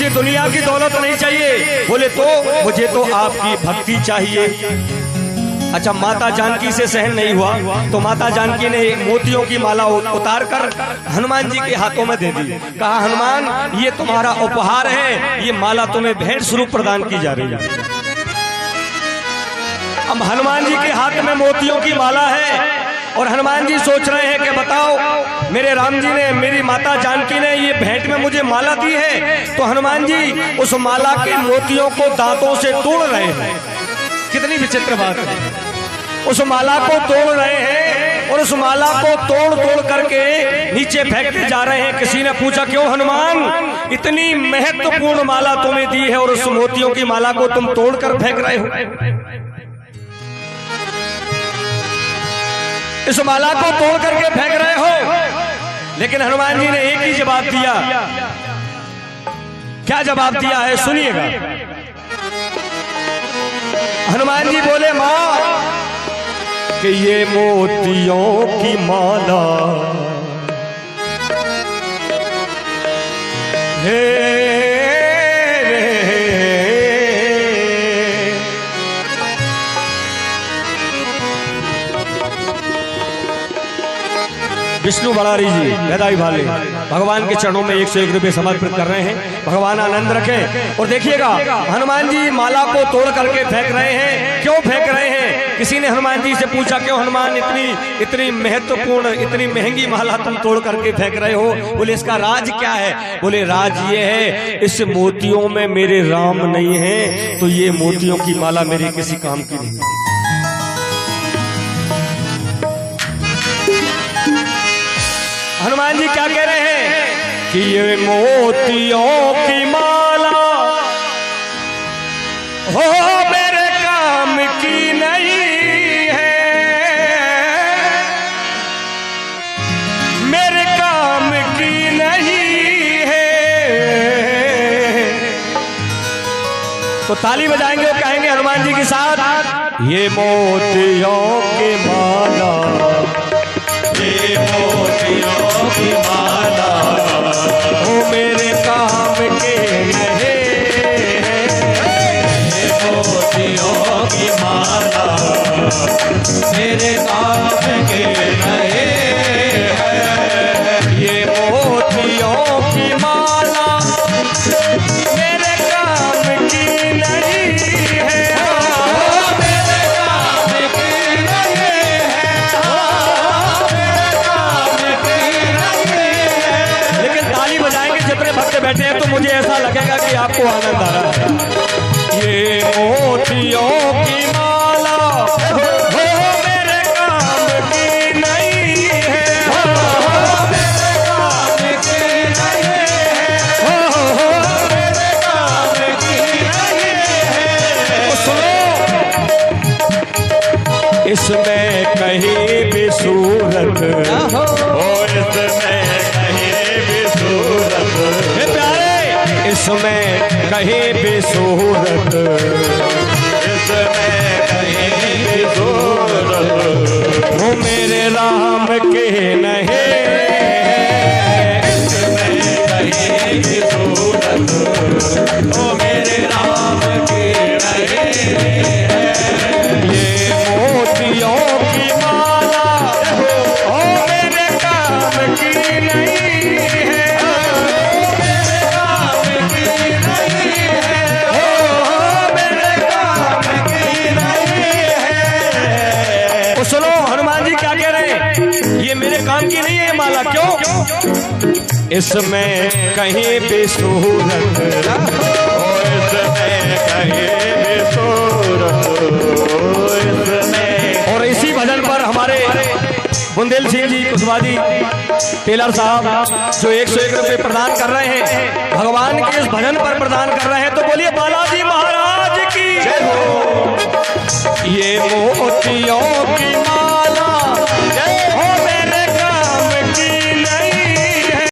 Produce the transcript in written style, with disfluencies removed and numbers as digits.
मुझे दुनिया की दौलत नहीं चाहिए। बोले तो मुझे तो आपकी भक्ति चाहिए। अच्छा, माता जानकी से सहन नहीं हुआ तो माता जानकी ने मोतियों की माला उतार कर हनुमान जी के हाथों में दे दी। कहा, हनुमान ये तुम्हारा उपहार है, ये माला तुम्हें भेंट स्वरूप प्रदान की जा रही है। अब हनुमान जी के हाथ में मोतियों की माला है और हनुमान जी सोच रहे हैं कि बताओ, मेरे राम जी ने, मेरी माता जानकी ने ये भेंट में मुझे माला दी है, तो हनुमान जी उस माला के मोतियों को दांतों से तोड़ रहे हैं। कितनी विचित्र बात है। उस माला को तोड़ रहे हैं और उस माला को तोड़ तोड़ करके नीचे फेंकते जा रहे हैं। किसी ने पूछा, क्यों हनुमान, इतनी महत्वपूर्ण माला तुम्हें दी है और उस मोतियों की माला को तुम तोड़ कर फेंक रहे हो? इस माला को तोड़ करके फेंक रहे हो? लेकिन हनुमान जी ने एक ही जवाब दिया। क्या जवाब दिया है, सुनिएगा। हनुमान जी बोले, मां कि ये मोतियों की माला हे विष्णु बड़ारी जी मैदाई भाले भगवान के चरणों में 101 रुपये समर्पित कर रहे हैं। भगवान आनंद रखें। और देखिएगा, हनुमान जी माला को तोड़ करके फेंक रहे हैं। क्यों फेंक रहे हैं? किसी ने हनुमान जी से पूछा, क्यों हनुमान, इतनी महत्वपूर्ण, इतनी महंगी माला तुम तोड़ करके फेंक रहे हो? बोले, इसका राज क्या है? बोले, राज ये है, इस मोतियों में मेरे राम नहीं है, तो ये मोतियों की माला मेरे किसी काम की नहीं। हनुमान जी क्या कह रहे हैं कि ये मोतियों की माला हो मेरे काम की नहीं है, मेरे काम की नहीं है। तो ताली बजाएंगे और कहेंगे हनुमान जी के साथ, ये मोतियों की माला, ये मोतियों की माला वो मेरे काम के नहीं है, ये मोतियों की माला मेरे काम के नहीं है, ये मोतियों की माला मेरे काम की नहीं है, मेरे काम की नहीं है। लेकिन ताली बजाएंगे जितने भक्त बैठे हैं तो मुझे ऐसा लगेगा कि आपको आनंद आ रहा है। ये मोतियों की माला हो मेरे काम की नहीं है, मेरे काम की नहीं है, मेरे काम की नहीं है। सुनो, इसमें कहीं भी सूरत हो, इसमें कहीं भी सूरत, इसमें कहीं भी सूरत, इसमें कहीं भी सूरत वो मेरे राम के नहीं है, इसमें कहीं भी सूरत वो मेरे राम के नहीं है। ये मोतियों की माला ओ मेरे काम की नहीं है, मेरे काम की नहीं है, ओ मेरे काम की नहीं है। तो सुनो, हनुमान जी क्या कह रहे हैं, ये मेरे काम की नहीं है माला। क्यों? इसमें कहीं भी सूरत, इसमें कहीं भी सूरत, इसमें। और इसी भजन पर हमारे बुंदेल सिंह जी कुशवाहा टेलर साहब जो 101 रुपये प्रदान कर रहे हैं, भगवान के इस भजन पर प्रदान कर रहे हैं, तो बोलिए बालाजी महाराज की जय हो। ये मोतियों की